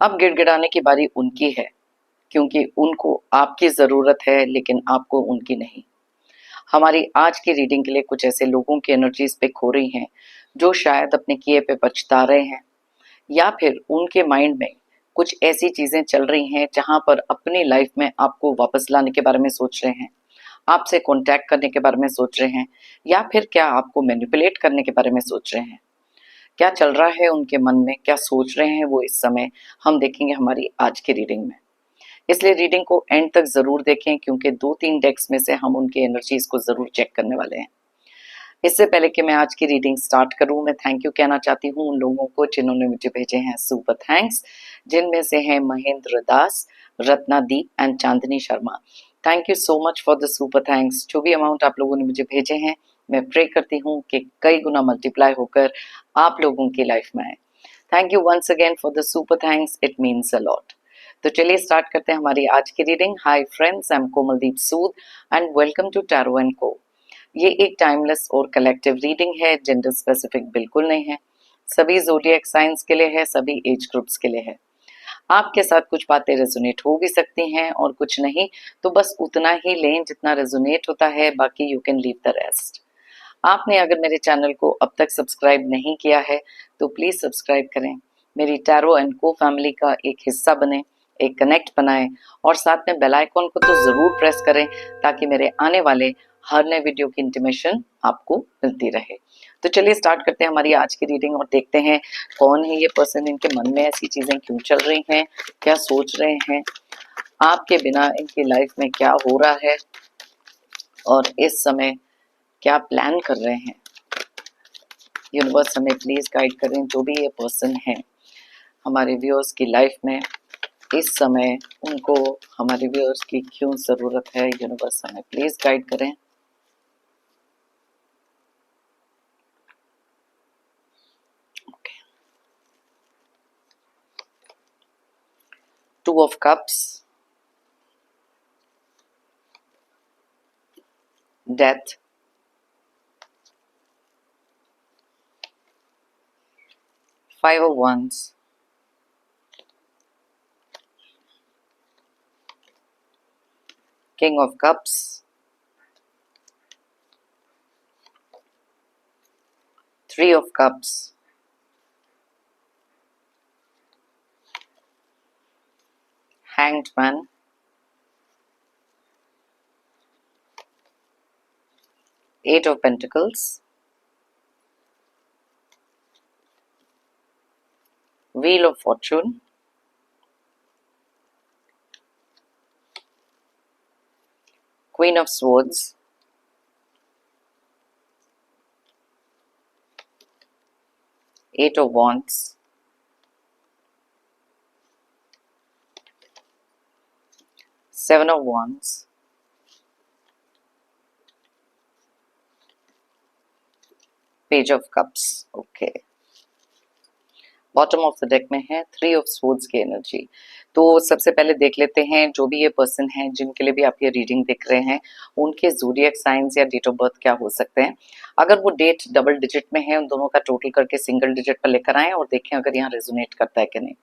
अब गिड़गिड़ाने की बारी उनकी है, क्योंकि उनको आपकी ज़रूरत है लेकिन आपको उनकी नहीं। हमारी आज की रीडिंग के लिए कुछ ऐसे लोगों की एनर्जीज पिक हो रही हैं जो शायद अपने किए पे पछता रहे हैं, या फिर उनके माइंड में कुछ ऐसी चीज़ें चल रही हैं जहां पर अपनी लाइफ में आपको वापस लाने के बारे में सोच रहे हैं, आपसे कॉन्टैक्ट करने के बारे में सोच रहे हैं, या फिर क्या आपको मैनिपुलेट करने के बारे में सोच रहे हैं। क्या चल रहा है उनके मन में, क्या सोच रहे हैं वो इस समय, हम देखेंगे हमारी आज की रीडिंग में। इसलिए रीडिंग को एंड तक जरूर देखें, क्योंकि 2-3 डेक्स में से हम उनकी एनर्जीज को जरूर चेक करने वाले हैं। इससे पहले कि मैं आज की रीडिंग स्टार्ट करूं, मैं थैंक यू कहना चाहती हूं उन लोगों को जिन्होंने मुझे भेजे हैं सुपर थैंक्स, जिनमें से हैं Mahendra Das, Ratnadeep and Chandni Sharma. Thank you so much for the super thanks. जो भी अमाउंट आप लोगों ने मुझे भेजे हैं, मैं प्रे करती हूँ कि कई गुना मल्टीप्लाई होकर आप लोगों की लाइफ में आए। Thank you once again for the super thanks, it means a lot. तो चलिए स्टार्ट करते हैं हमारी आज की reading. Hi friends, I am Komaldeep Sood and welcome to tarot and co. ये एक टाइमलेस और कलेक्टिव रीडिंग है, जेंडर स्पेसिफिक बिल्कुल नहीं है। सभी ज़ोडिएक साइंस के लिए है, सभी एज ग्रुप्स के लिए है। आपके साथ कुछ बातें रेजोनेट हो भी सकती हैं और कुछ नहीं, तो बस उतना ही लें जितना रेजोनेट होता है, बाकी you can leave the rest. आपने अगर मेरे चैनल को अब तक सब्सक्राइब नहीं किया है तो प्लीज सब्सक्राइब करें, मेरी टैरो एंड को फैमिली का एक हिस्सा बने, एक कनेक्ट बनाएं और साथ में बेल आइकॉन को तो जरूर प्रेस करें ताकि मेरे आने वाले हर नए वीडियो की इंटीमेशन आपको मिलती रहे। तो चलिए स्टार्ट करते हैं हमारी आज की रीडिंग और देखते हैं कौन है ये पर्सन, इनके मन में ऐसी चीजें क्यों चल रही हैं, क्या सोच रहे हैं, आपके बिना इनकी लाइफ में क्या हो रहा है और इस समय क्या प्लान कर रहे हैं। यूनिवर्स हमें प्लीज गाइड करें, जो भी ये पर्सन है हमारे व्यूअर्स की लाइफ में इस समय, उनको हमारे व्यूअर्स की क्यों जरूरत है। यूनिवर्स हमें प्लीज गाइड करें। Two of cups, death, five of wands, king of cups, three of cups, hanged man, eight of pentacles, wheel of fortune, queen of swords, eight of wands, seven of wands, page of cups. Okay, bottom of the deck में है three of swords की energy. तो सबसे पहले देख लेते हैं जो भी ये पर्सन है जिनके लिए भी आप ये रीडिंग देख रहे हैं, उनके ज़ोडिएक साइंस या डेट ऑफ बर्थ क्या हो सकते हैं। अगर वो डेट डबल डिजिट में है, उन दोनों का टोटल करके सिंगल डिजिट पर लेकर आएं और देखें अगर यहाँ रेजोनेट करता है कि नहीं।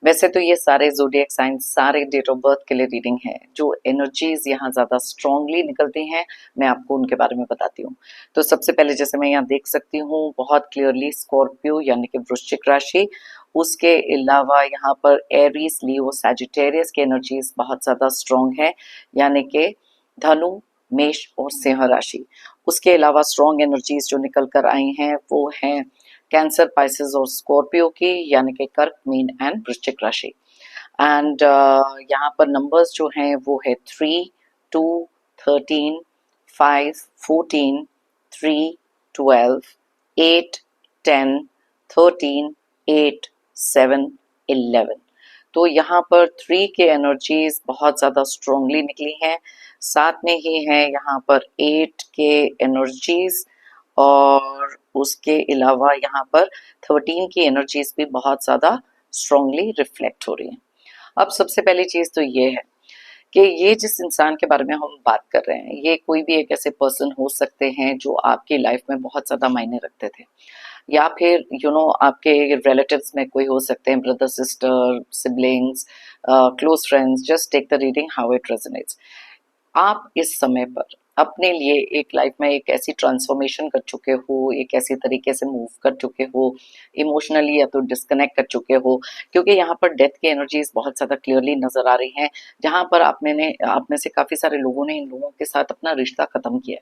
वैसे तो ये सारे ज़ोडिएक साइंस, सारे डेट ऑफ बर्थ के लिए रीडिंग है। जो एनर्जीज यहाँ ज़्यादा स्ट्रांगली निकलती हैं, मैं आपको उनके बारे में बताती हूँ। तो सबसे पहले जैसे मैं यहाँ देख सकती हूँ बहुत क्लियरली स्कॉर्पियो यानी कि वृश्चिक राशि, उसके अलावा यहाँ पर एरीज, लियो, सैजिटेरियस की एनर्जीज बहुत ज़्यादा स्ट्रांग है, यानी कि धनु, मेष और सिंह राशि। उसके अलावा स्ट्रॉन्ग एनर्जीज जो निकल कर आई हैं वो हैं कैंसर, पाइसेस और स्कॉर्पियो की, यानी कि कर्क, मीन एंड वृश्चिक राशि। एंड यहाँ पर नंबर्स जो हैं वो है 3, 2, 13, 5, 14, 3, 12, 8, 10, 13, 8, 7, 11। तो यहाँ पर 3 के एनर्जीज बहुत ज़्यादा स्ट्रांगली निकली हैं, साथ में ही है यहाँ पर 8 के एनर्जीज, और उसके अलावा यहाँ पर 13 की एनर्जीज भी बहुत ज़्यादा स्ट्रांगली रिफ्लेक्ट हो रही हैं। अब सबसे पहली चीज़ तो ये है कि ये जिस इंसान के बारे में हम बात कर रहे हैं, ये कोई भी एक ऐसे पर्सन हो सकते हैं जो आपकी लाइफ में बहुत ज़्यादा मायने रखते थे, या फिर आपके रिलेटिव्स में कोई हो सकते हैं, brother, sister, siblings, close friends. Just take the reading how it resonates. आप इस समय पर अपने लिए एक लाइफ में एक ऐसी ट्रांसफॉर्मेशन कर चुके हो, एक ऐसी तरीके से मूव कर चुके हो, इमोशनली या तो डिस्कनेक्ट कर चुके हो, क्योंकि यहाँ पर डेथ की एनर्जीज बहुत ज़्यादा क्लियरली नजर आ रही हैं, जहाँ पर आप में से काफ़ी सारे लोगों ने इन लोगों के साथ अपना रिश्ता ख़त्म किया।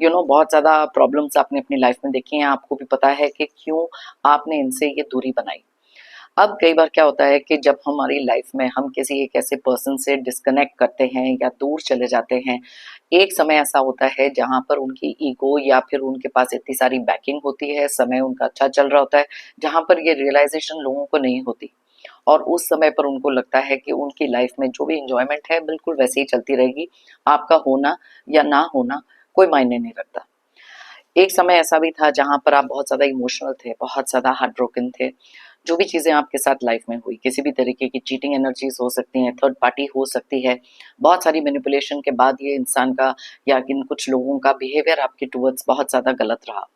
बहुत ज़्यादा प्रॉब्लम्स आपने अपनी लाइफ में देखी हैं, आपको भी पता है कि क्यों आपने इनसे ये दूरी बनाई। अब कई बार क्या होता है कि जब हमारी लाइफ में हम किसी एक ऐसे पर्सन से डिस्कनेक्ट करते हैं या दूर चले जाते हैं, एक समय ऐसा होता है जहाँ पर उनकी ईगो या फिर उनके पास इतनी सारी बैकिंग होती है, समय उनका अच्छा चल रहा होता है, जहाँ पर ये रियलाइजेशन लोगों को नहीं होती, और उस समय पर उनको लगता है कि उनकी लाइफ में जो भी इंजॉयमेंट है बिल्कुल वैसे ही चलती रहेगी, आपका होना या ना होना कोई मायने नहीं रखता। एक समय ऐसा भी था जहाँ पर आप बहुत ज़्यादा इमोशनल थे, बहुत ज़्यादा हार्ट ब्रोकन थे। जो भी चीज़ें आपके साथ लाइफ में हुई, किसी भी तरीके की चीटिंग एनर्जीज हो सकती हैं, थर्ड पार्टी हो सकती है, बहुत सारी मैनिपुलेशन के बाद ये इंसान का या किन कुछ लोगों का बिहेवियर आपके टुवर्ड्स बहुत ज़्यादा गलत रहा।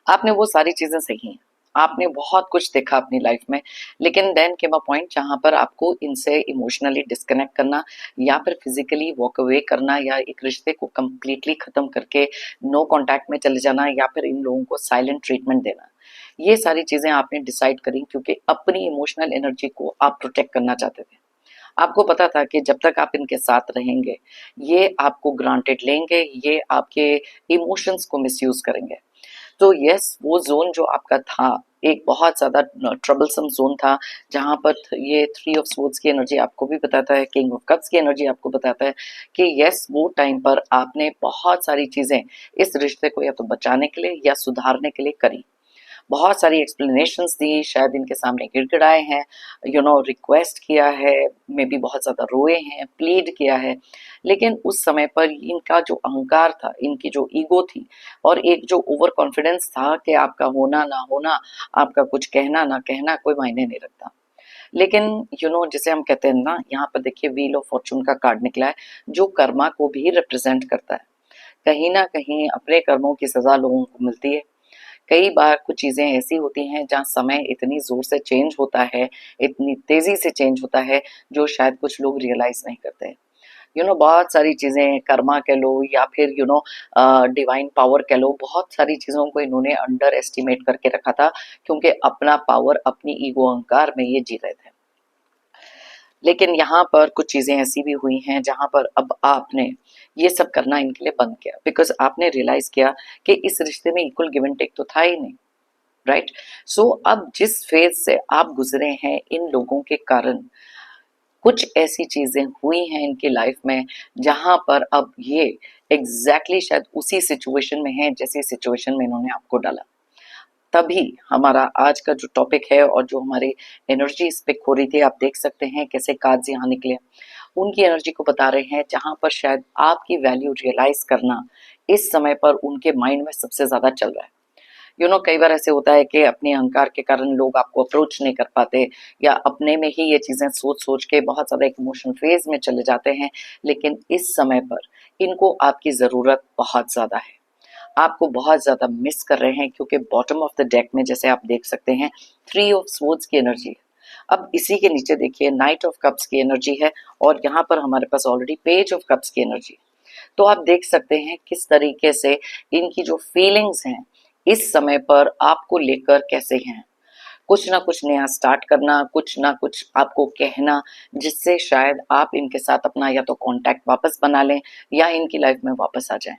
आपने वो सारी चीज़ें सही हैं, आपने बहुत कुछ देखा अपनी लाइफ में, लेकिन देन केम अ पॉइंट जहाँ पर आपको इनसे इमोशनली डिस्कनेक्ट करना या फिर फिजिकली वॉक अवे करना या एक रिश्ते को कंप्लीटली ख़त्म करके नो कॉन्टैक्ट में चले जाना या फिर इन लोगों को साइलेंट ट्रीटमेंट देना। ये सारी चीज़ें आपने डिसाइड करी क्योंकि अपनी इमोशनल एनर्जी को आप प्रोटेक्ट करना चाहते थे। आपको पता था कि जब तक आप इनके साथ रहेंगे, ये आपको ग्रांटेड लेंगे, ये आपके इमोशंस को मिसयूज़ करेंगे। तो यस, वो ज़ोन जो आपका था, एक बहुत ज़्यादा ट्रबलसम ज़ोन था, जहाँ पर ये थ्री ऑफ स्वॉर्ड्स की एनर्जी आपको भी बताता है, किंग ऑफ कप्स की एनर्जी आपको बताता है कि यस, वो टाइम पर आपने बहुत सारी चीज़ें इस रिश्ते को या तो बचाने के लिए या सुधारने के लिए करी। बहुत सारी एक्सप्लेनेशंस दी, शायद इनके सामने गिड़गिड़ाए हैं, रिक्वेस्ट किया है, मे बी बहुत ज़्यादा रोए हैं, प्लीड किया है, लेकिन उस समय पर इनका जो अहंकार था, इनकी जो ईगो थी और एक जो ओवर कॉन्फिडेंस था कि आपका होना ना होना, आपका कुछ कहना ना कहना कोई मायने नहीं रखता। लेकिन जिसे हम कहते हैं ना, यहाँ पर देखिए व्हील ऑफ फॉर्चून का कार्ड निकला है, जो कर्मा को भी रिप्रेजेंट करता है। कहीं ना कहीं अपने कर्मों की सजा लोगों को मिलती है। कई बार कुछ चीज़ें ऐसी होती हैं जहाँ समय इतनी ज़ोर से चेंज होता है, इतनी तेज़ी से चेंज होता है, जो शायद कुछ लोग रियलाइज़ नहीं करते हैं। बहुत सारी चीज़ें कर्मा कह लो या फिर डिवाइन पावर कह लो, बहुत सारी चीज़ों को इन्होंने अंडर एस्टिमेट करके रखा था, क्योंकि अपना पावर अपनी ईगो अहंकार में ये जी रहे थे। लेकिन यहाँ पर कुछ चीज़ें ऐसी भी हुई हैं जहाँ पर अब आपने ये सब करना इनके लिए बंद किया, बिकॉज आपने रियलाइज़ किया कि इस रिश्ते में इक्वल गिव एंड टेक तो था ही नहीं, राइट। सो अब जिस फेज से आप गुजरे हैं इन लोगों के कारण, कुछ ऐसी चीजें हुई हैं इनकी लाइफ में जहां पर अब ये एग्जैक्टली शायद उसी सिचुएशन में है जैसी सिचुएशन में इन्होंने आपको डाला। तभी हमारा आज का जो टॉपिक है और जो हमारी एनर्जी इस पे खो रही थी, आप देख सकते हैं कैसे कार्ड्स यहाँ निकले, उनकी एनर्जी को बता रहे हैं जहां पर शायद आपकी वैल्यू रियलाइज करना इस समय पर उनके माइंड में सबसे ज्यादा चल रहा है। कई बार ऐसे होता है कि अपने अहंकार के कारण लोग आपको अप्रोच नहीं कर पाते, या अपने में ही ये चीज़ें सोच सोच के बहुत ज़्यादा एक इमोशनल फेज में चले जाते हैं, लेकिन इस समय पर इनको आपकी ज़रूरत बहुत ज़्यादा है, आपको बहुत ज़्यादा मिस कर रहे हैं, क्योंकि बॉटम ऑफ द डेक में जैसे आप देख सकते हैं थ्री ऑफ स्वॉर्ड्स की एनर्जी है। अब इसी के नीचे देखिए नाइट ऑफ कप्स की एनर्जी है, और यहाँ पर हमारे पास ऑलरेडी पेज ऑफ कप्स की एनर्जी है। तो आप देख सकते हैं किस तरीके से इनकी जो फीलिंग्स हैं इस समय पर आपको लेकर कैसे हैं। कुछ ना कुछ नया स्टार्ट करना, कुछ ना कुछ आपको कहना, जिससे शायद आप इनके साथ अपना या तो कांटेक्ट वापस बना लें या इनकी लाइफ में वापस आ जाएं।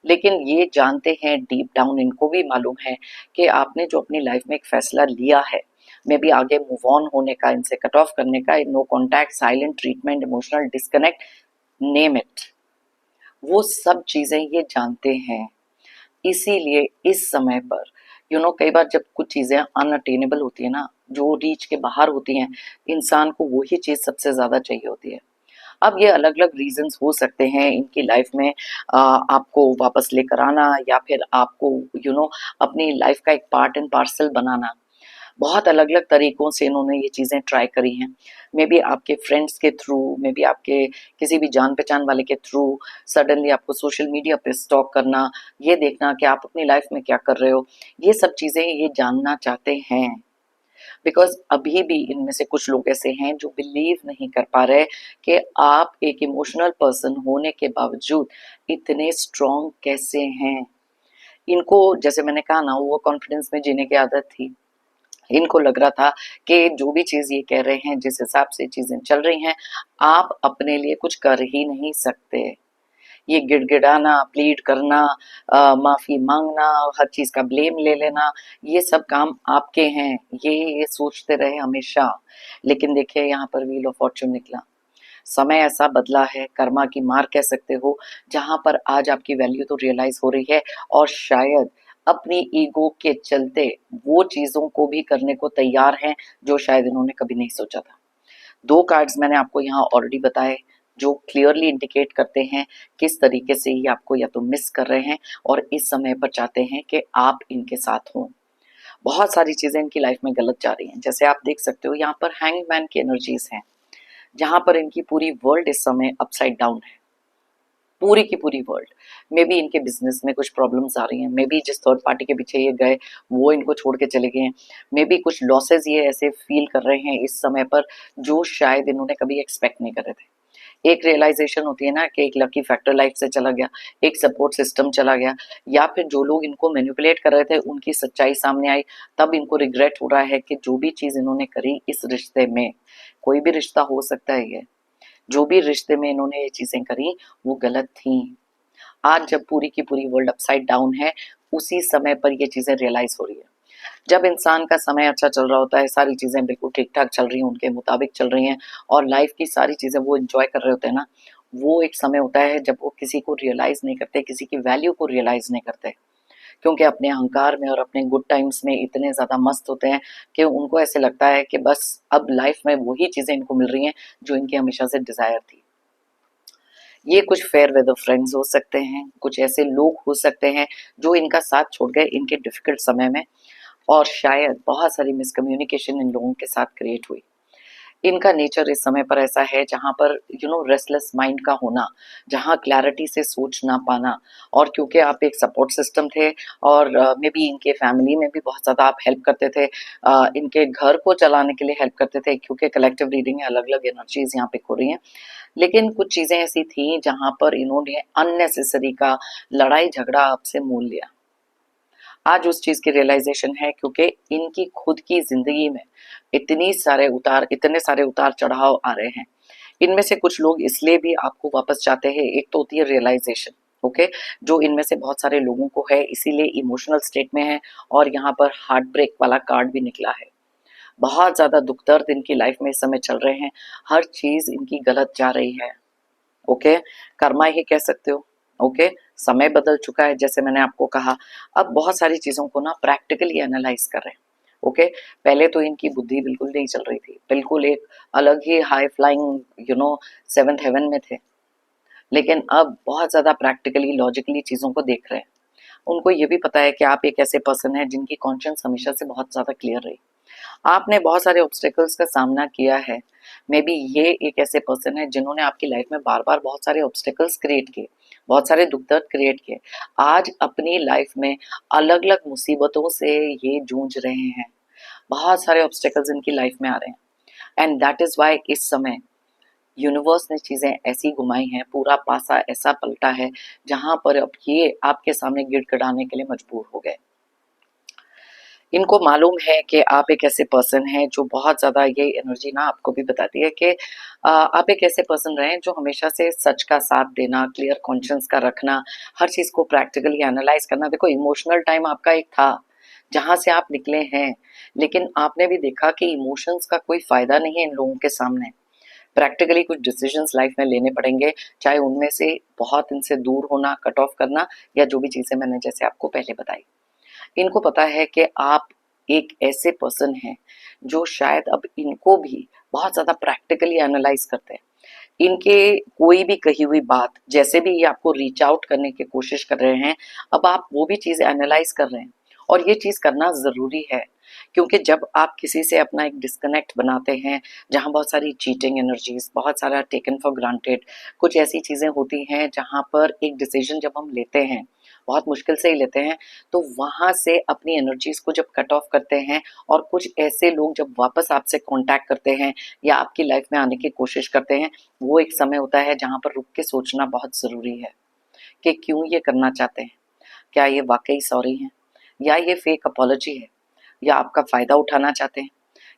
लेकिन ये जानते हैं, डीप डाउन इनको भी मालूम है कि आपने जो अपनी लाइफ में एक फैसला लिया है, मे बी आगे मूव ऑन होने का, इनसे कट ऑफ करने का, no contact, silent treatment, emotional disconnect, name it, वो सब चीजें ये जानते हैं। इसीलिए इस समय पर कई बार जब कुछ चीजें अनअटेनेबल होती है ना, जो रीच के बाहर होती हैं, इंसान को वही चीज सबसे ज्यादा चाहिए होती है। अब ये अलग अलग रीजंस हो सकते हैं इनकी लाइफ में, आपको वापस लेकर आना या फिर आपको अपनी लाइफ का एक पार्ट एंड पार्सल बनाना। बहुत अलग अलग तरीकों से इन्होंने ये चीज़ें ट्राई करी हैं। मे बी आपके फ्रेंड्स के थ्रू, मे बी आपके किसी भी जान पहचान वाले के थ्रू, सडनली आपको सोशल मीडिया पे स्टॉक करना, ये देखना कि आप अपनी लाइफ में क्या कर रहे हो, ये सब चीज़ें ये जानना चाहते हैं। बिकॉज अभी भी इनमें से कुछ लोग ऐसे हैं जो बिलीव नहीं कर पा रहे कि आप एक इमोशनल पर्सन होने के बावजूद इतने स्ट्रॉन्ग कैसे हैं। इनको, जैसे मैंने कहा ना, वो कॉन्फिडेंस में जीने की आदत थी। इनको लग रहा था कि जो भी चीज ये कह रहे हैं, जिस हिसाब से चीजें चल रही हैं, आप अपने लिए कुछ कर ही नहीं सकते। ये गिड़गिड़ाना, प्लीड करना, माफी मांगना, हर चीज का ब्लेम ले लेना, ये सब काम आपके हैं, ये सोचते रहे हमेशा। लेकिन देखिए यहाँ पर व्हील ऑफ फॉर्चून निकला। समय ऐसा बदला है, कर्मा की मार कह सकते हो, जहां पर आज आपकी वैल्यू तो रियलाइज हो रही है, और शायद अपनी ईगो के चलते वो चीजों को भी करने को तैयार हैं जो शायद इन्होंने कभी नहीं सोचा था। दो कार्ड्स मैंने आपको यहाँ ऑलरेडी बताए जो क्लियरली इंडिकेट करते हैं किस तरीके से ये आपको या तो मिस कर रहे हैं और इस समय पर चाहते हैं कि आप इनके साथ हों। बहुत सारी चीजें इनकी लाइफ में गलत जा रही हैं। जैसे आप देख सकते हो यहाँ पर हैंगमैन की एनर्जीज हैं, जहां पर इनकी पूरी वर्ल्ड इस समय अपसाइड डाउन है। पूरी की पूरी वर्ल्ड। मे बी इनके बिजनेस में कुछ प्रॉब्लम्स आ रही हैं, मे बी जिस थर्ड पार्टी के पीछे ये गए वो इनको छोड़ के चले गए हैं, मे बी कुछ लॉसेस ये ऐसे फील कर रहे हैं इस समय पर जो शायद इन्होंने कभी एक्सपेक्ट नहीं करे थे। एक रियलाइजेशन होती है ना कि एक लकी फैक्टर लाइफ से चला गया, एक सपोर्ट सिस्टम चला गया, या फिर जो लोग इनको मैनिपुलेट कर रहे थे उनकी सच्चाई सामने आई, तब इनको रिग्रेट हो रहा है कि जो भी चीज इन्होंने करी इस रिश्ते में, कोई भी रिश्ता हो सकता है, ये जो भी रिश्ते में इन्होंने ये चीजें करी वो गलत थी। आज जब पूरी की पूरी वर्ल्ड अपसाइड डाउन है, उसी समय पर ये चीजें रियलाइज हो रही है। जब इंसान का समय अच्छा चल रहा होता है, सारी चीजें बिल्कुल ठीक ठाक चल रही हैं, उनके मुताबिक चल रही हैं, और लाइफ की सारी चीजें वो एंजॉय कर रहे होते हैं ना, वो एक समय होता है जब वो किसी को रियलाइज नहीं करते, किसी की वैल्यू को रियलाइज नहीं करते, क्योंकि अपने अहंकार में और अपने गुड टाइम्स में इतने ज्यादा मस्त होते हैं कि उनको ऐसे लगता है कि बस अब लाइफ में वही चीजें इनको मिल रही हैं जो इनकी हमेशा से डिजायर थी। ये कुछ फेयर वेदर फ्रेंड्स हो सकते हैं, कुछ ऐसे लोग हो सकते हैं जो इनका साथ छोड़ गए इनके डिफिकल्ट समय में, और शायद बहुत सारी मिसकम्युनिकेशन इन लोगों के साथ क्रिएट हुई। इनका नेचर इस समय पर ऐसा है जहां पर रेस्टलेस माइंड का होना, जहां क्लैरिटी से सोच ना पाना, और क्योंकि आप एक सपोर्ट सिस्टम थे, और मे बी इनके फैमिली में भी बहुत ज़्यादा आप हेल्प करते थे, इनके घर को चलाने के लिए हेल्प करते थे, क्योंकि कलेक्टिव रीडिंग है, अलग अलग एनर्जीज यहाँ पे हो रही हैं। लेकिन कुछ चीज़ें ऐसी थी जहां पर इन्होंने अननेसेसरी का लड़ाई झगड़ा आपसे मोल लिया। आज उस चीज की रियलाइजेशन है, क्योंकि इनकी खुद की जिंदगी में इतने सारे उतार चढ़ाव आ रहे हैं। इनमें से कुछ लोग इसलिए भी आपको वापस चाहते हैं, एक तो होती है रियलाइजेशन, ओके, जो इनमें से बहुत सारे लोगों को है, इसीलिए इमोशनल स्टेट में है, और यहाँ पर हार्ट ब्रेक वाला कार्ड भी निकला है। बहुत ज्यादा दुख दर्द इनकी लाइफ में इस समय चल रहे हैं, हर चीज इनकी गलत जा रही है, ओके, कर्मा ही कह सकते हो। ओके, समय बदल चुका है, जैसे मैंने आपको कहा। अब बहुत सारी चीजों को ना प्रैक्टिकली एनालाइज कर रहे हैं। ओके, पहले तो इनकी बुद्धि बिल्कुल नहीं चल रही थी, बिल्कुल एक अलग ही हाई फ्लाइंग सेवंथ हेवन में थे, लेकिन अब बहुत ज्यादा प्रैक्टिकली लॉजिकली चीजों को देख रहे हैं। उनको ये भी पता है कि आप एक ऐसे पर्सन है जिनकी कॉन्शियस हमेशा से बहुत ज्यादा क्लियर रही। आपने बहुत सारे ऑब्स्टेकल्स का सामना किया है, मे बी ये एक ऐसे पर्सन है जिन्होंने आपकी लाइफ में बार बार बहुत सारे ऑब्स्टेकल्स क्रिएट किए, बहुत सारे दुख दर्द क्रिएट किए। आज अपनी लाइफ में अलग अलग मुसीबतों से ये जूझ रहे हैं, बहुत सारे ऑब्स्टेकल्स इनकी लाइफ में आ रहे हैं, एंड दैट इज वाई इस समय यूनिवर्स ने चीजें ऐसी घुमाई हैं, पूरा पासा ऐसा पलटा है जहां पर अब ये आपके सामने गिड़गिड़ाने के लिए मजबूर हो गए। इनको मालूम है कि आप एक ऐसे पर्सन हैं जो बहुत ज़्यादा, ये एनर्जी ना आपको भी बताती है कि आप एक ऐसे पर्सन रहे जो हमेशा से सच का साथ देना, क्लियर कॉन्शियस का रखना, हर चीज़ को प्रैक्टिकली एनालाइज करना। देखो, इमोशनल टाइम आपका एक था जहाँ से आप निकले हैं, लेकिन आपने भी देखा कि इमोशंस का कोई फ़ायदा नहीं है इन लोगों के सामने। प्रैक्टिकली कुछ डिसीजंस लाइफ में लेने पड़ेंगे, चाहे उनमें से बहुत इनसे दूर होना, कट ऑफ करना, या जो भी चीज़ें मैंने जैसे आपको पहले बताई। इनको पता है कि आप एक ऐसे पर्सन हैं जो शायद अब इनको भी बहुत ज्यादा प्रैक्टिकली एनालाइज करते हैं। इनके कोई भी कही हुई बात, जैसे भी ये आपको रीच आउट करने की कोशिश कर रहे हैं, अब आप वो भी चीज एनालाइज कर रहे हैं, और ये चीज करना जरूरी है। क्योंकि जब आप किसी से अपना एक डिस्कनेक्ट बनाते हैं, जहाँ बहुत सारी चीटिंग एनर्जीज, बहुत सारा टेकन फॉर ग्रांटेड, कुछ ऐसी चीज़ें होती हैं जहाँ पर एक डिसीजन जब हम लेते हैं, बहुत मुश्किल से ही लेते हैं, तो वहाँ से अपनी एनर्जीज को जब कट ऑफ करते हैं और कुछ ऐसे लोग जब वापस आपसे कांटेक्ट करते हैं या आपकी लाइफ में आने की कोशिश करते हैं, वो एक समय होता है जहाँ पर रुक के सोचना बहुत ज़रूरी है कि क्यों ये करना चाहते हैं। क्या ये वाकई सॉरी हैं, या ये फेक अपॉलजी है, या आपका फ़ायदा उठाना चाहते हैं,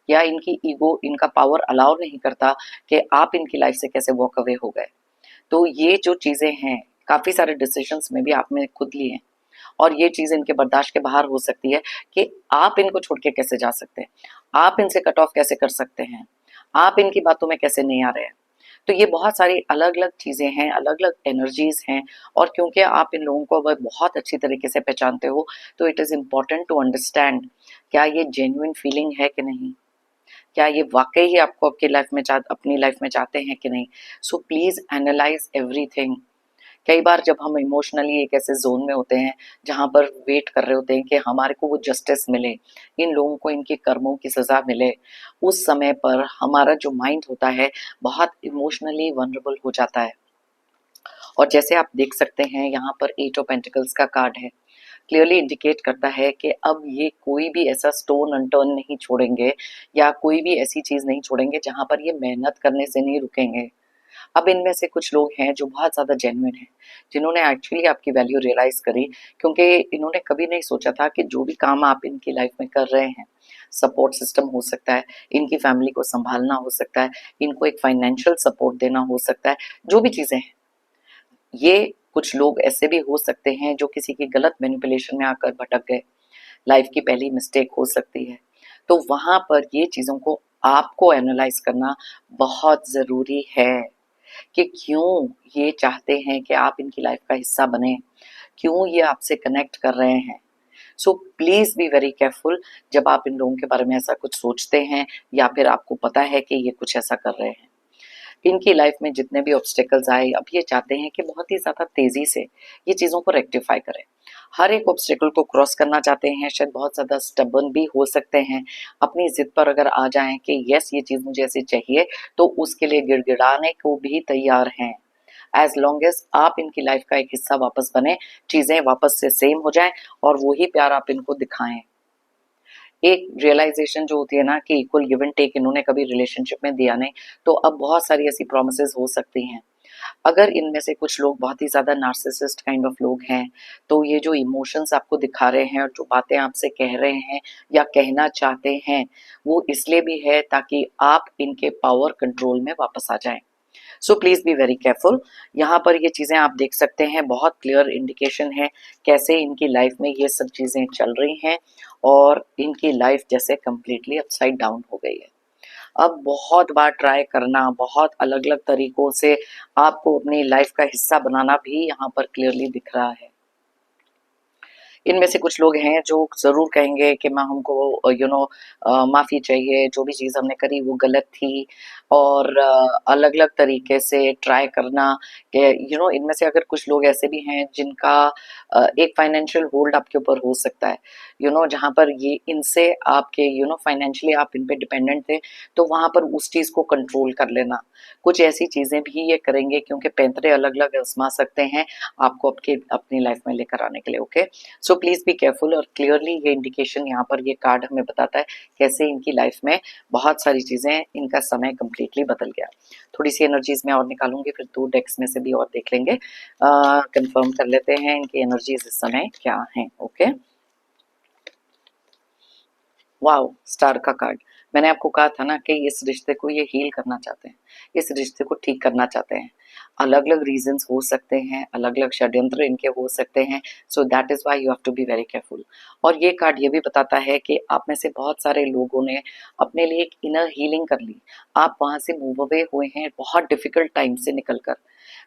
या इनकी ईगो, इनका पावर अलाउ नहीं करता कि आप इनकी लाइफ से कैसे वॉक अवे हो गए। तो ये जो चीज़ें हैं, काफ़ी सारे डिसीजंस में भी आपने खुद लिए हैं और ये चीज़ इनके बर्दाश्त के बाहर हो सकती है कि आप इनको छोड़ के कैसे जा सकते हैं, आप इनसे कट ऑफ कैसे कर सकते हैं, आप इनकी बातों में कैसे नहीं आ रहे हैं। तो ये बहुत सारी अलग-अलग चीज़ें हैं, अलग-अलग एनर्जीज़ हैं और क्योंकि आप इन लोगों को अब बहुत अच्छी तरीके से पहचानते हो, तो it is important to understand क्या ये जेन्युइन फीलिंग है कि नहीं? क्या ये वाक़ई ही आपको आपकी लाइफ़ में अपनी लाइफ़ में चाहते हैं कि नहीं? So please analyse everything. कई बार जब हम इमोशनली एक ऐसे ज़ोन में होते हैं, जहाँ पर वेट कर रहे होते हैं कि हमारे को वो जस्टिस मिले, इन लोगों को इनके कर्मों की सज़ा मिले, उस समय पर हमारा जो माइंड होता है, बहुत इमोशनली वल्नरेबल हो जाता है। और जैसे आप देख सकते हैं यहाँ पर 8 ऑफ पेंटिकल्स का कार्ड है, क्लियरली इंडिकेट करता है कि अब ये कोई भी ऐसा स्टोन अनटर्न नहीं छोड़ेंगे या कोई भी ऐसी चीज़ नहीं छोड़ेंगे जहाँ पर ये मेहनत करने से नहीं रुकेंगे। अब इनमें से कुछ लोग हैं जो बहुत ज़्यादा जेन्युइन हैं, जिन्होंने एक्चुअली आपकी वैल्यू रियलाइज़ करी, क्योंकि इन्होंने कभी नहीं सोचा था कि जो भी काम आप इनकी लाइफ में कर रहे हैं, सपोर्ट सिस्टम हो सकता है, इनकी फैमिली को सँभालना हो सकता है, इनको एक फाइनेंशियल सपोर्ट देना हो सकता है, जो भी चीज़ें हैं, ये कुछ लोग ऐसे भी हो सकते हैं जो किसी की गलत मैनिपुलेशन में आकर भटक गए, लाइफ की पहली मिस्टेक हो सकती है। तो वहाँ पर ये चीज़ों को आपको एनालाइज़ करना बहुत ज़रूरी है कि क्यों ये चाहते हैं कि आप इनकी लाइफ का हिस्सा बने, क्यों ये आपसे कनेक्ट कर रहे हैं। So please be very careful जब आप इन लोगों के बारे में ऐसा कुछ सोचते हैं या फिर आपको पता है कि ये कुछ ऐसा कर रहे हैं। इनकी लाइफ में जितने भी ऑब्स्टेकल्स आए, अब ये चाहते हैं कि बहुत ही ज़्यादा तेज़ी से ये चीज़ों को रेक्टिफाई करें। हर एक ऑब्स्टेकल को क्रॉस करना चाहते हैं, शायद बहुत ज़्यादा स्टबर्न भी हो सकते हैं। अपनी ज़िद पर अगर आ जाएँ कि येस ये चीज़ मुझे ऐसी चाहिए, तो उसके लिए गिड़गिड़ाने को भी तैयार हैं। एज़ लॉन्ग एज़ आप इनकी लाइफ का एक हिस्सा वापस बने, चीज़ें वापस से सेम हो जाएँ और वही प्यार आप इनको दिखाएँ। एक रियलाइजेशन जो होती है ना कि इक्वल गिव एंड टेक इन्होंने कभी रिलेशनशिप में दिया नहीं, तो अब बहुत सारी ऐसी प्रोमिसेस हो सकती हैं। अगर इनमें से कुछ लोग बहुत ही ज़्यादा नार्सिसिस्ट काइंड ऑफ लोग हैं, तो ये जो इमोशंस आपको दिखा रहे हैं और जो बातें आपसे कह रहे हैं या कहना चाहते हैं, वो इसलिए भी है ताकि आप इनके पावर कंट्रोल में वापस आ जाएँ। So please be very careful. यहाँ पर ये चीज़ें आप देख सकते हैं, बहुत क्लियर इंडिकेशन है कैसे इनकी लाइफ में ये सब चीज़ें चल रही हैं और इनकी लाइफ जैसे कंप्लीटली अपसाइड डाउन हो गई है। अब बहुत बार ट्राई करना, बहुत अलग-अलग तरीकों से आपको अपनी लाइफ का हिस्सा बनाना भी यहाँ पर क्लियरली दिख रहा है। इनमें से कुछ लोग हैं जो ज़रूर कहेंगे कि मैं हमको माफ़ी चाहिए, जो भी चीज़ हमने करी वो गलत थी और अलग-अलग तरीके से ट्राई करना कि इनमें से अगर कुछ लोग ऐसे भी हैं जिनका एक फाइनेंशियल होल्ड आपके ऊपर हो सकता है, जहाँ पर ये इनसे आपके फाइनेंशियली आप इन पे डिपेंडेंट थे, तो वहाँ पर उस चीज़ को कंट्रोल कर लेना। कुछ ऐसी चीज़ें भी ये करेंगे क्योंकि पैंतरे अलग-अलग आज़मा सकते हैं आपको अपनी लाइफ में लेकर आने के लिए, okay? So please be careful और क्लियरली ये इंडिकेशन यहाँ पर ये कार्ड हमें बताता है कैसे इनकी लाइफ में बहुत सारी चीज़ें, इनका समय कंप्लीटली बदल गया। थोड़ी सी एनर्जीज मैं और निकालूंगी, फिर 2 डेक्स में से भी और देख लेंगे, कंफर्म कर लेते हैं इनकी एनर्जीज इस समय क्या हैं। ओके, वाओ, स्टार का कार्ड। मैंने आपको कहा था ना कि इस रिश्ते को ये हील करना चाहते हैं, इस रिश्ते को ठीक करना चाहते हैं। अलग-अलग रीज़न्स हो सकते हैं, अलग-अलग षड्यंत्र इनके हो सकते हैं, so that is why you have to be very careful. और ये कार्ड ये भी बताता है कि आप में से बहुत सारे लोगों ने अपने लिए एक इनर हीलिंग कर ली। आप वहाँ से मूव अवे हुए हैं बहुत डिफ़िकल्ट टाइम से निकल कर।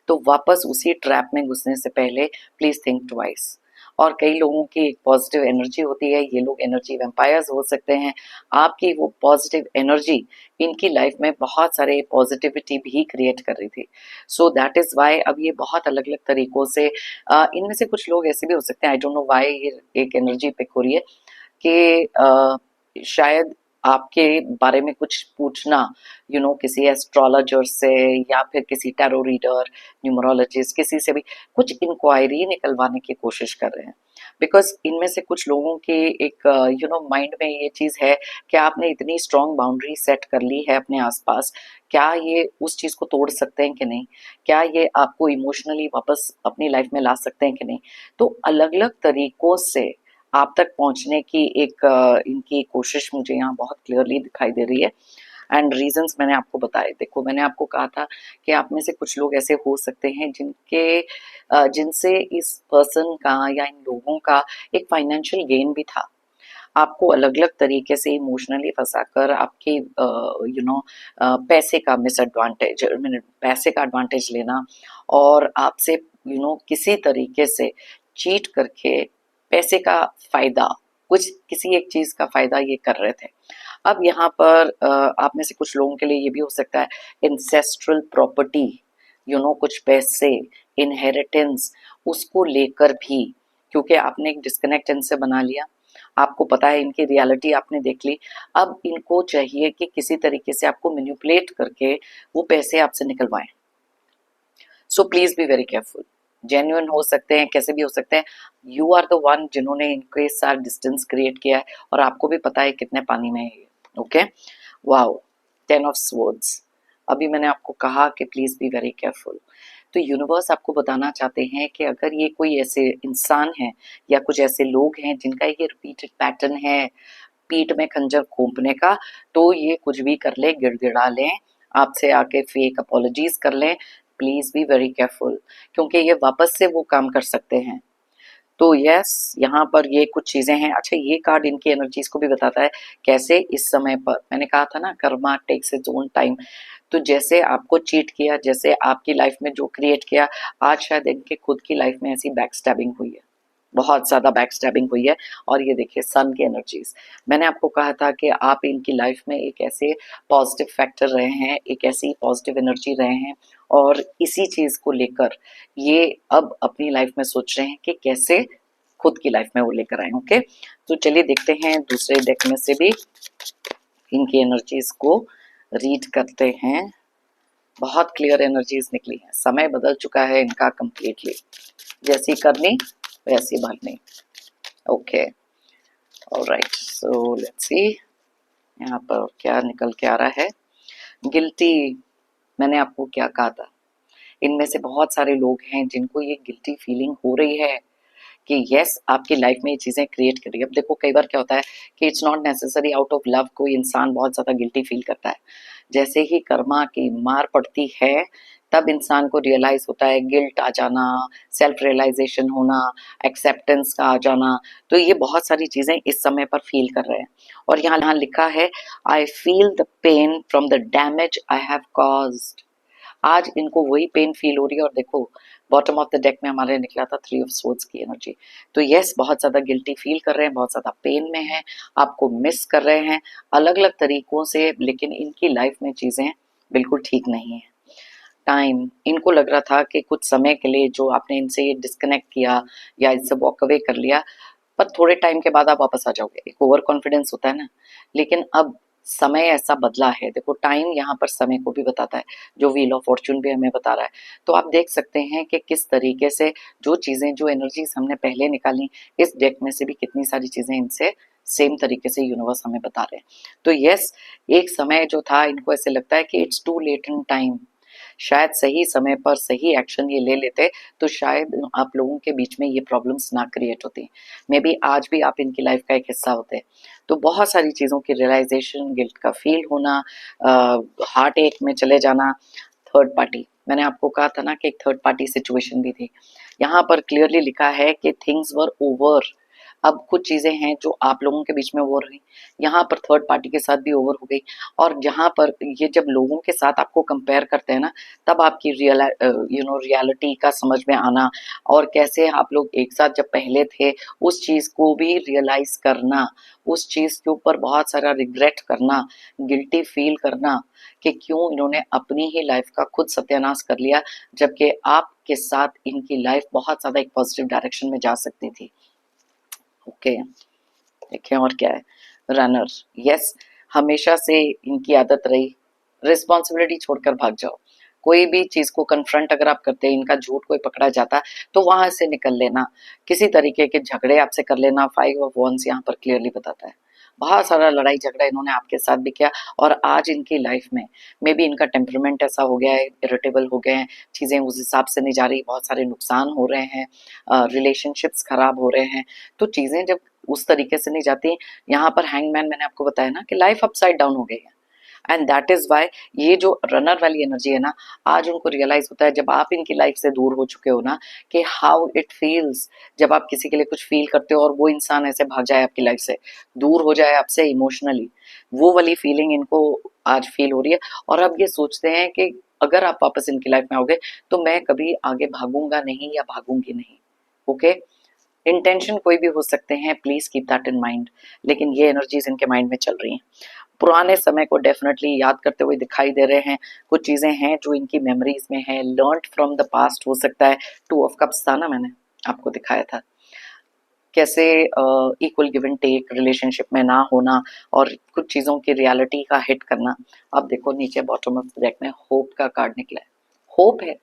तो वापस उसी ट्रैप में घुसने से पहले प्लीज़ थिंक ट्वाइस। और कई लोगों की एक पॉजिटिव एनर्जी होती है, ये लोग एनर्जी वैम्पायर्स हो सकते हैं। आपकी वो पॉजिटिव एनर्जी इनकी लाइफ में बहुत सारे पॉजिटिविटी भी क्रिएट कर रही थी। सो दैट इज़ व्हाई अब ये बहुत अलग-अलग तरीकों से इनमें से कुछ लोग ऐसे भी हो सकते हैं, आई डोंट नो व्हाई ये एक एनर्जी पिक हो रही है कि शायद आपके बारे में कुछ पूछना, किसी एस्ट्रोलॉजर से या फिर किसी टैरो रीडर, न्यूमरोलॉजिस्ट, किसी से भी कुछ इंक्वायरी निकलवाने की कोशिश कर रहे हैं। बिकॉज इनमें से कुछ लोगों के एक माइंड में ये चीज है कि आपने इतनी स्ट्रांग बाउंड्री सेट कर ली है अपने आसपास, क्या ये उस चीज को तोड़ सकते हैं कि नहीं, क्या ये आपको इमोशनली वापस अपनी लाइफ में ला सकते हैं कि नहीं। तो अलग अलग तरीकों से आप तक पहुंचने की एक इनकी कोशिश मुझे यहाँ बहुत क्लियरली दिखाई दे रही है। एंड रीजंस मैंने आपको बताए। देखो, मैंने आपको कहा था कि आप में से कुछ लोग ऐसे हो सकते हैं जिनसे इस पर्सन का या इन लोगों का एक फाइनेंशियल गेन भी था। आपको अलग अलग तरीके से इमोशनली फंसाकर आपके पैसे का मिसएडवांटेज, पैसे का एडवांटेज लेना, और आपसे किसी तरीके से चीट करके पैसे का फायदा, कुछ किसी एक चीज का फायदा ये कर रहे थे। अब यहाँ पर आप में से कुछ लोगों के लिए ये भी हो सकता है इंसेस्ट्रल प्रॉपर्टी, कुछ पैसे, इनहेरिटेंस, उसको लेकर भी, क्योंकि आपने एक डिस्कनेक्ट इनसे बना लिया, आपको पता है इनकी रियलिटी आपने देख ली। अब इनको चाहिए कि किसी तरीके से आपको मैनिपुलेट करके वो पैसे आपसे निकलवाएं। So please be very careful. Genuine हो सकते हैं, कैसे भी हो सकते हैं। यू आर द वन जिन्होंने इनके साथ डिस्टेंस क्रिएट किया है, और आपको भी पता है कितने पानी में है ये। Okay, wow, 10 of swords. अभी मैंने आपको कहा कि प्लीज बी वेरी केयरफुल। तो यूनिवर्स आपको बताना चाहते हैं कि अगर ये कोई ऐसे इंसान है या कुछ ऐसे लोग हैं जिनका ये रिपीटेड पैटर्न है पीठ में खंजर घोंपने का, तो ये कुछ भी कर ले, गिड़गिड़ा लें, आपसे आके फेक अपॉलॉजीज कर लें, प्लीज बी वेरी केयरफुल, क्योंकि ये वापस से वो काम कर सकते हैं। तो यस, यहाँ पर ये कुछ चीजें हैं। अच्छा, ये कार्ड इनकी एनर्जीज को भी बताता है कैसे इस समय पर, मैंने कहा था ना, karma takes its own time. तो जैसे आपको चीट किया, जैसे आपकी लाइफ में जो क्रिएट किया, आज शायद इनके खुद की लाइफ में ऐसी बैक स्टैबिंग हुई है, बहुत ज्यादा बैक स्टैबिंग हुई है। और ये देखिए सन की एनर्जीज, मैंने आपको कहा था कि आप इनकी लाइफ में एक ऐसे पॉजिटिव फैक्टर रहे हैं, एक ऐसी पॉजिटिव एनर्जी रहे हैं, और इसी चीज को लेकर ये अब अपनी लाइफ में सोच रहे हैं कि कैसे खुद की लाइफ में वो लेकर आए। ओके, तो चलिए देखते हैं दूसरे डेक में से भी इनकी एनर्जीज को रीड करते हैं। बहुत क्लियर एनर्जीज निकली हैं, समय बदल चुका है इनका कंप्लीटली, जैसी करनी वैसी भरनी। Okay, alright, so let's see यहाँ पर क्या निकल के आ रहा है। गिल्टी, मैंने आपको क्या कहा था, इनमें से बहुत सारे लोग हैं जिनको ये गिल्टी फीलिंग हो रही है कि यस, आपकी लाइफ में ये चीजें क्रिएट कर रही है। अब देखो, कई बार क्या होता है कि it's not necessary out of love कोई इंसान बहुत ज्यादा गिल्टी फील करता है। जैसे ही कर्मा की मार पड़ती है, तब इंसान को रियलाइज होता है, गिल्ट आ जाना, सेल्फ रियलाइजेशन होना, एक्सेप्टेंस का आ जाना। तो ये बहुत सारी चीजें इस समय पर फील कर रहे हैं। और यहाँ लिखा है, I feel the pain from the damage I have caused. आज इनको वही पेन फील हो रही है। और देखो, बॉटम ऑफ द डेक में हमारे निकला था 3 ऑफ स्वॉर्ड्स की एनर्जी। तो यस, बहुत ज्यादा गिल्टी फील कर रहे हैं, बहुत ज्यादा पेन में हैं, आपको मिस कर रहे हैं अलग अलग तरीकों से, लेकिन इनकी लाइफ में चीजें बिल्कुल ठीक नहीं है। टाइम, इनको लग रहा था कि कुछ समय के लिए जो आपने इनसे डिस्कनेक्ट किया या इनसे वॉक अवे कर लिया, पर थोड़े टाइम के बाद आप वापस आ जाओगे, एक ओवर कॉन्फिडेंस होता है ना। लेकिन अब समय ऐसा बदला है। देखो, टाइम यहाँ पर समय को भी बताता है, जो व्हील ऑफ फॉर्च्यून भी हमें बता रहा है। तो आप देख सकते हैं कि किस तरीके से जो चीजें, जो एनर्जीज हमने पहले निकाली, इस डेक में से भी कितनी सारी चीजें इनसे सेम तरीके से यूनिवर्स हमें बता रहे हैं। तो यस, एक समय जो था, इनको ऐसे लगता है कि it's too late in time, शायद सही समय पर सही एक्शन ये ले लेते तो शायद आप लोगों के बीच में ये प्रॉब्लम्स ना क्रिएट होती। मे बी आज भी आप इनकी लाइफ का एक हिस्सा होते। तो बहुत सारी चीज़ों की रियलाइजेशन, गिल्ट का फील होना, हार्ट एक में चले जाना, थर्ड पार्टी, मैंने आपको कहा था ना कि एक थर्ड पार्टी सिचुएशन भी थी। यहाँ पर क्लियरली लिखा है कि थिंग्स वर ओवर। अब कुछ चीजें हैं जो आप लोगों के बीच में ओवर हुई, यहाँ पर थर्ड पार्टी के साथ भी ओवर हो गई। और जहाँ पर ये जब लोगों के साथ आपको कंपेयर करते हैं ना, तब आपकी रियलिटी का समझ में आना, और कैसे आप लोग एक साथ जब पहले थे, उस चीज को भी रियलाइज करना, उस चीज के ऊपर बहुत सारा रिग्रेट करना, गिल्टी फील करना कि क्यों इन्होंने अपनी ही लाइफ का खुद सत्यानाश कर लिया, जबकि आपके साथ इनकी लाइफ बहुत ज्यादा एक पॉजिटिव डायरेक्शन में जा सकती थी। ओके, देखें और क्या है। रनर, यस, हमेशा से इनकी आदत रही रिस्पॉन्सिबिलिटी छोड़कर भाग जाओ। कोई भी चीज को कन्फ्रंट अगर आप करते हैं, इनका झूठ कोई पकड़ा जाता तो वहां से निकल लेना, किसी तरीके के झगड़े आपसे कर लेना। 5 of Wands यहाँ पर क्लियरली बताता है बहुत सारा लड़ाई झगड़ा इन्होंने आपके साथ भी किया, और आज इनकी लाइफ में मे बी इनका टेम्परमेंट ऐसा हो गया है, इरिटेबल हो गए हैं, चीजें उस हिसाब से नहीं जा रही, बहुत सारे नुकसान हो रहे हैं, रिलेशनशिप्स खराब हो रहे हैं। तो चीजें जब उस तरीके से नहीं जाती, यहाँ पर हैंगमैन मैंने आपको बताया ना कि लाइफ अपसाइड डाउन हो गई है, एंड दैट इज वाई ये जो रनर वाली एनर्जी है ना, आज उनको रियलाइज होता है जब आप इनकी लाइफ से दूर हो चुके हो ना, कि हाउ इट फील्स जब आप किसी के लिए कुछ फील करते हो और वो इंसान ऐसे भाग जाए आपकी लाइफ से, दूर हो जाए आपसे इमोशनली, वो वाली फीलिंग इनको आज फील हो रही है। और अब ये सोचते हैं कि अगर आप वापस इनकी लाइफ में आओगे तो मैं कभी आगे भागूंगा नहीं या भागूंगी नहीं। ओके, इंटेंशन कोई भी हो सकते हैं, please keep that in mind, लेकिन ये एनर्जीज इनके माइंड में चल रही हैं, पुराने समय को डेफिनेटली याद करते हुए दिखाई दे रहे हैं। कुछ चीजें हैं जो इनकी मेमोरीज में है, लर्नड फ्रॉम द पास्ट हो सकता है। 2 of Cups था ना, मैंने आपको दिखाया था कैसे equal give and take relationship में ना होना और कुछ चीजों की रियलिटी का हिट करना। अब देखो नीचे बॉटम ऑफ द डेक में होप का कार्ड निकला है, होप है,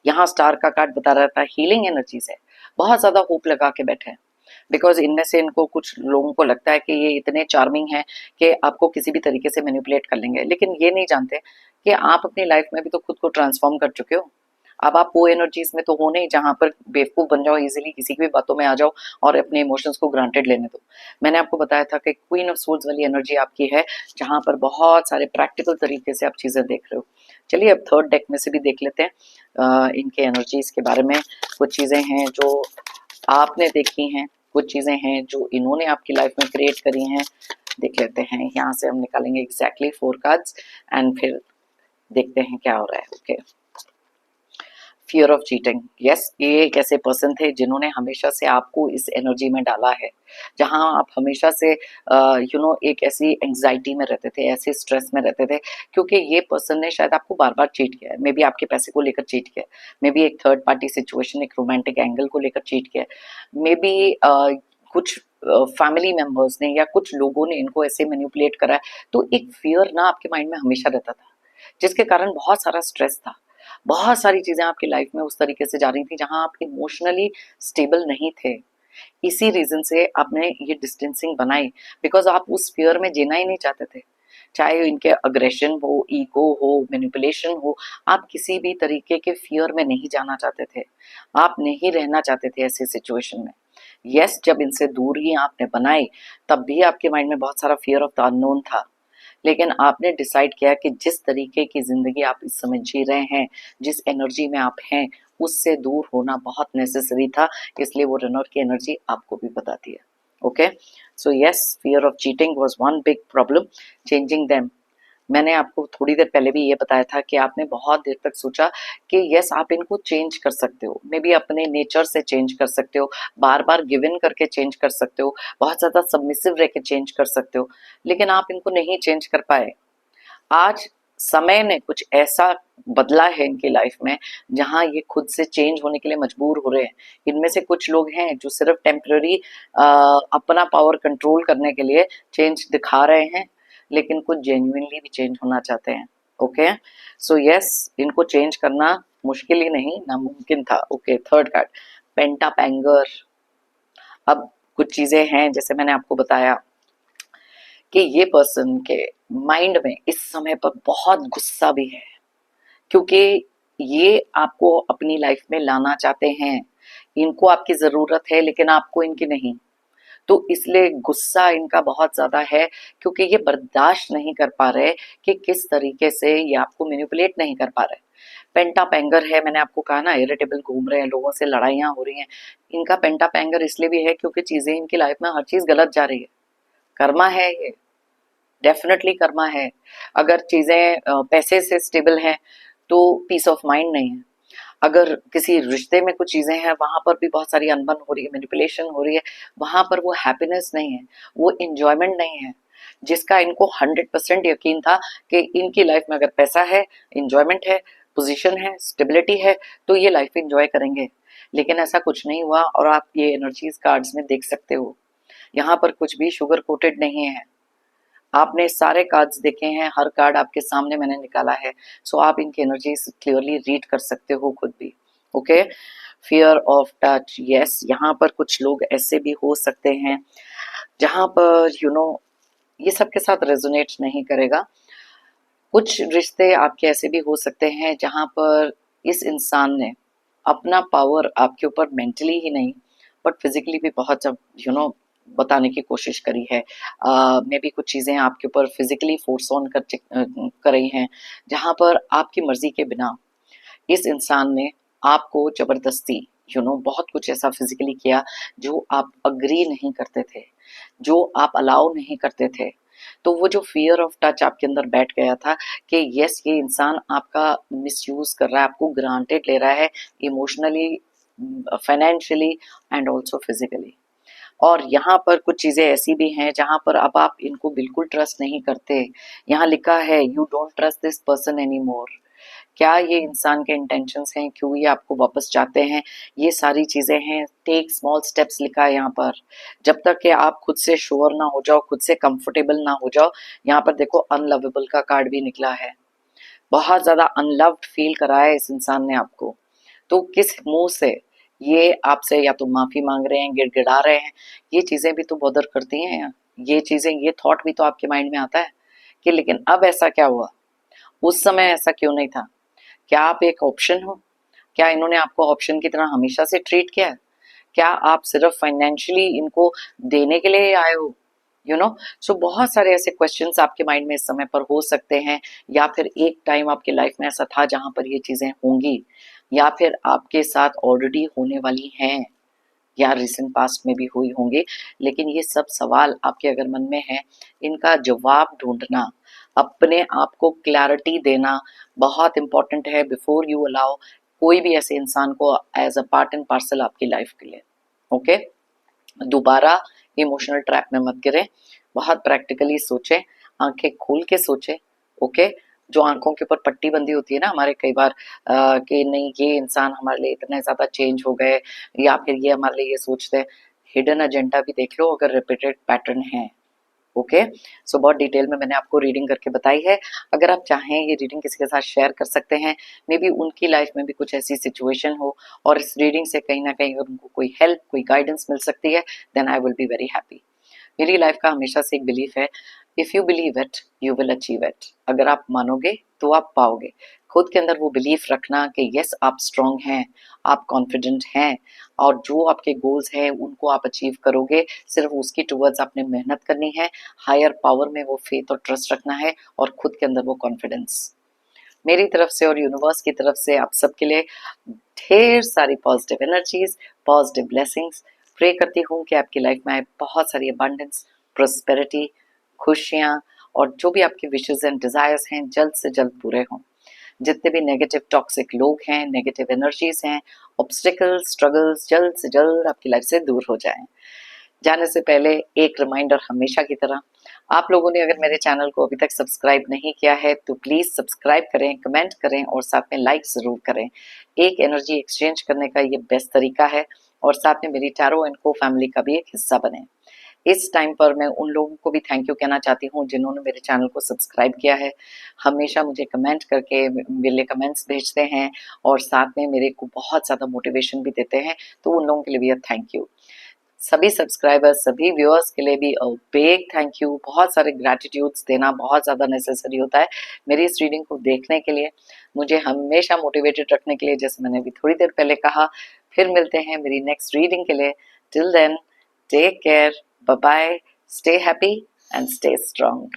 यहाँ स्टार का कार्ड बता रहा था हीलिंग एनर्जीज है, बहुत ज्यादा होप लगा के बैठे हैं, बिकॉज इनमें से इनको कुछ लोगों को लगता है कि ये इतने चार्मिंग है कि आपको किसी भी तरीके से मैनिपुलेट कर लेंगे, लेकिन ये नहीं जानते कि आप अपनी लाइफ में भी तो खुद को ट्रांसफॉर्म कर चुके हो। अब आप वो एनर्जीज में तो हो नहीं जहां पर बेवकूफ बन जाओ, इजीली किसी की भी बातों में आ जाओ और अपने इमोशंस को ग्रांटेड लेने दो। मैंने आपको बताया था कि क्वीन ऑफ सोल्स वाली एनर्जी आपकी है, जहां पर बहुत सारे प्रैक्टिकल तरीके से आप चीजें देख रहे हो। चलिए अब थर्ड डेक में से भी देख लेते हैं इनके एनर्जीज के बारे में। कुछ चीजें हैं जो आपने देखी हैं, कुछ चीजें हैं जो इन्होंने आपकी लाइफ में क्रिएट करी हैं, देख लेते हैं। यहाँ से हम निकालेंगे एग्जैक्टली 4 कार्ड्स एंड फिर देखते हैं क्या हो रहा है। Okay, fear of cheating, yes, ये एक ऐसे पर्सन थे जिन्होंने हमेशा से आपको इस एनर्जी में डाला है, जहां आप हमेशा से एक ऐसी एंग्जाइटी में रहते थे, ऐसे स्ट्रेस में रहते थे, क्योंकि ये पर्सन ने शायद आपको बार बार चीट किया है, मे बी आपके पैसे को लेकर चीट किया है, मे बी एक थर्ड पार्टी सिचुएशन, एक रोमांटिक एंगल को लेकर चीट किया है, मे बी कुछ फैमिली मेंबर्स ने या कुछ लोगों ने इनको ऐसे मैनिपुलेट करा है। तो एक फियर ना आपके माइंड में हमेशा रहता था, जिसके कारण बहुत सारा स्ट्रेस था, बहुत सारी चीजें आपकी लाइफ में उस तरीके से जा रही थी जहां आप इमोशनली स्टेबल नहीं थे। इसी रीजन से आपने ये डिस्टेंसिंग बनाई, बिकॉज आप उस फियर में जीना ही नहीं चाहते थे, चाहे इनके अग्रेशन हो, ईगो हो, मैनिपुलेशन हो, आप किसी भी तरीके के फियर में नहीं जाना चाहते थे, आप नहीं रहना चाहते थे ऐसी सिचुएशन में। यस, जब इनसे दूरी आपने बनाई तब भी आपके माइंड में बहुत सारा फियर ऑफ द अननोन था, लेकिन आपने डिसाइड किया कि जिस तरीके की जिंदगी आप इस समय जी रहे हैं, जिस एनर्जी में आप हैं, उससे दूर होना बहुत नेसेसरी था, इसलिए वो रनर की एनर्जी आपको भी बताती है। Okay, so yes, fear of cheating was one big problem, changing them. मैंने आपको थोड़ी देर पहले भी ये बताया था कि आपने बहुत देर तक सोचा कि यस आप इनको चेंज कर सकते हो, मे बी अपने नेचर से चेंज कर सकते हो, बार बार गिव इन करके चेंज कर सकते हो, बहुत ज़्यादा सबमिसिव रह के चेंज कर सकते हो, लेकिन आप इनको नहीं चेंज कर पाए। आज समय ने कुछ ऐसा बदला है इनकी लाइफ में जहां ये खुद से चेंज होने के लिए मजबूर हो रहे हैं। इनमें से कुछ लोग हैं जो सिर्फ टेम्पररी अपना पावर कंट्रोल करने के लिए चेंज दिखा रहे हैं, लेकिन कुछ जेन्युइनली भी चेंज होना चाहते हैं। ओके, सो यस, इनको चेंज करना मुश्किल ही नहीं नामुमकिन था। ओके, थर्ड कार्ड पेंटापैंगर। अब कुछ चीजें हैं जैसे मैंने आपको बताया कि ये पर्सन के माइंड में इस समय पर बहुत गुस्सा भी है, क्योंकि ये आपको अपनी लाइफ में लाना चाहते हैं, इनको आपकी जरूरत है लेकिन आपको इनकी नहीं, तो इसलिए गुस्सा इनका बहुत ज्यादा है, क्योंकि ये बर्दाश्त नहीं कर पा रहे कि किस तरीके से ये आपको मैनिपुलेट नहीं कर पा रहे। पेंटापैंगर है, मैंने आपको कहा ना, इरिटेबल घूम रहे हैं, लोगों से लड़ाइयां हो रही हैं। इनका पेंटापैंगर इसलिए भी है क्योंकि चीजें इनकी लाइफ में हर चीज गलत जा रही है। कर्मा है ये, डेफिनेटली कर्मा है। अगर चीजें पैसे से स्टेबल हैं तो पीस ऑफ माइंड नहीं है, अगर किसी रिश्ते में कुछ चीजें हैं वहां पर भी बहुत सारी अनबन हो रही है, मैनिपुलेशन हो रही है, वहां पर वो हैप्पीनेस नहीं है, वो इंजॉयमेंट नहीं है, जिसका इनको 100% यकीन था कि इनकी लाइफ में अगर पैसा है, इंजॉयमेंट है, पोजीशन है, स्टेबिलिटी है, तो ये लाइफ इंजॉय करेंगे। लेकिन ऐसा कुछ नहीं हुआ, और आप ये एनर्जीज कार्ड्स में देख सकते हो यहाँ पर कुछ भी शुगर कोटेड नहीं है। आपने सारे कार्ड्स देखे हैं, हर कार्ड आपके सामने मैंने निकाला है, सो आप इनकी एनर्जीज क्लियरली रीड कर सकते हो खुद भी। Okay, fear of touch, yes, यहाँ पर कुछ लोग ऐसे भी हो सकते हैं जहाँ पर ये सबके साथ रेजोनेट नहीं करेगा। कुछ रिश्ते आपके ऐसे भी हो सकते हैं जहाँ पर इस इंसान ने अपना पावर आपके ऊपर मेंटली ही नहीं बट फिजिकली भी बहुत जब बताने की कोशिश करी है। मे बी कुछ चीज़ें आपके ऊपर फिजिकली फोर्स ऑन कर रही हैं, जहाँ पर आपकी मर्जी के बिना इस इंसान ने आपको जबरदस्ती बहुत कुछ ऐसा फिजिकली किया जो आप अग्री नहीं करते थे, जो आप अलाउ नहीं करते थे। तो वो जो फियर ऑफ टच आपके अंदर बैठ गया था कि यस, ये इंसान आपका मिसयूज कर रहा है, आपको ग्रांटेड ले रहा है emotionally, financially and also physically. और यहाँ पर कुछ चीज़ें ऐसी भी हैं जहाँ पर अब आप इनको बिल्कुल ट्रस्ट नहीं करते। यहाँ लिखा है you don't trust this person any more. क्या ये इंसान के इंटेंशंस हैं, क्यों ये आपको वापस चाहते हैं, ये सारी चीज़ें हैं। टेक स्मॉल स्टेप्स लिखा है यहाँ पर। जब तक कि आप खुद से श्योर ना हो जाओ, खुद से कंफर्टेबल ना हो जाओ। यहाँ पर देखो अनलवेबल का कार्ड भी निकला है। बहुत ज़्यादा अनलव्ड फील कराया है इस इंसान ने आपको। तो किस मुंह से ये आपसे या तो माफ़ी मांग रहे हैं, गिड़गिड़ा रहे हैं, ये चीज़ें भी तो बॉदर करती हैं। ये चीज़ें, ये थॉट भी तो आपके माइंड में आता है कि लेकिन अब ऐसा क्या हुआ, उस समय ऐसा क्यों नहीं था। क्या आप एक ऑप्शन हो? क्या इन्होंने आपको ऑप्शन की तरह हमेशा से ट्रीट किया है? क्या आप सिर्फ फाइनेंशियली इनको देने के लिए आए हो? सो बहुत सारे ऐसे क्वेश्चंस आपके माइंड में इस समय पर हो सकते हैं। या फिर एक टाइम आपकी लाइफ में ऐसा था जहां पर ये चीजें होंगी, या फिर आपके साथ ऑलरेडी होने वाली हैं, या रिसेंट पास्ट में भी हुई होंगी। लेकिन ये सब सवाल आपके अगर मन में है, इनका जवाब ढूंढना, अपने आप को क्लैरिटी देना बहुत इंपॉर्टेंट है बिफोर यू अलाउ कोई भी ऐसे इंसान को as a part and parcel आपकी लाइफ के लिए। ओके, दोबारा इमोशनल ट्रैप में मत गिरे, बहुत प्रैक्टिकली सोचे, आंखें खोल के सोचे। ओके, जो आंखों के ऊपर पट्टी बंदी होती है ना हमारे कई बार, कि नहीं ये इंसान हमारे लिए इतने ज्यादा चेंज हो गए, या फिर ये हमारे लिए ये सोचते हैं, हिडन एजेंडा भी देख लो अगर रिपीटेड पैटर्न है। ओके, सो बहुत डिटेल में मैंने आपको रीडिंग करके बताई है। अगर आप चाहें ये रीडिंग किसी के साथ शेयर कर सकते हैं, मे बी उनकी लाइफ में भी कुछ ऐसी सिचुएशन हो और इस रीडिंग से कहीं ना कहीं उनको कोई हेल्प, कोई गाइडेंस मिल सकती है, then I will be very happy. मेरी लाइफ का हमेशा से एक बिलीफ है, if you believe it you will achieve it. अगर आप मानोगे तो आप पाओगे। खुद के अंदर वो बिलीफ रखना कि यस आप स्ट्रांग हैं, आप कॉन्फिडेंट हैं, और जो आपके गोल्स हैं उनको आप अचीव करोगे। सिर्फ उसकी टुवर्ड्स आपने मेहनत करनी है, हायर पावर में वो फेथ और ट्रस्ट रखना है, और खुद के अंदर वो कॉन्फिडेंस। मेरी तरफ से और यूनिवर्स की तरफ से आप सबके लिए ढेर सारी positive energies, positive blessings. Pray करती हूँ कि आपकी लाइफ में आए बहुत सारी अबंडेंस, प्रोस्पेरिटी, खुशियाँ, और जो भी आपके विशेस एंड डिजायर्स हैं जल्द से जल्द पूरे हों। जितने भी नेगेटिव टॉक्सिक लोग हैं, नेगेटिव एनर्जीज हैं, ऑब्स्टिकल्स, स्ट्रगल्स जल्द से जल्द आपकी लाइफ से दूर हो जाएं। जाने से पहले एक रिमाइंडर हमेशा की तरह, आप लोगों ने अगर मेरे चैनल को अभी तक सब्सक्राइब नहीं किया है तो प्लीज सब्सक्राइब करें, कमेंट करें और साथ में लाइक जरूर करें। एक एनर्जी एक्सचेंज करने का ये बेस्ट तरीका है, और साथ में मेरी टैरो एंड को फैमिली का भी एक हिस्सा बने। इस टाइम पर मैं उन लोगों को भी थैंक यू कहना चाहती हूँ जिन्होंने मेरे चैनल को सब्सक्राइब किया है, हमेशा मुझे कमेंट करके मेरे कमेंट्स भेजते हैं और साथ में मेरे को बहुत ज़्यादा मोटिवेशन भी देते हैं, तो उन लोगों के लिए भी थैंक यू। सभी सब्सक्राइबर्स, सभी व्यूअर्स के लिए भी बिग थैंक यू। बहुत सारे ग्रैटिट्यूड्स देना बहुत ज़्यादा नेसेसरी होता है मेरी इस रीडिंग को देखने के लिए, मुझे हमेशा मोटिवेटेड रखने के लिए, जैसे मैंने अभी थोड़ी देर पहले कहा। फिर मिलते हैं मेरी नेक्स्ट रीडिंग के लिए। Till then, take care, bye bye, stay happy and stay strong.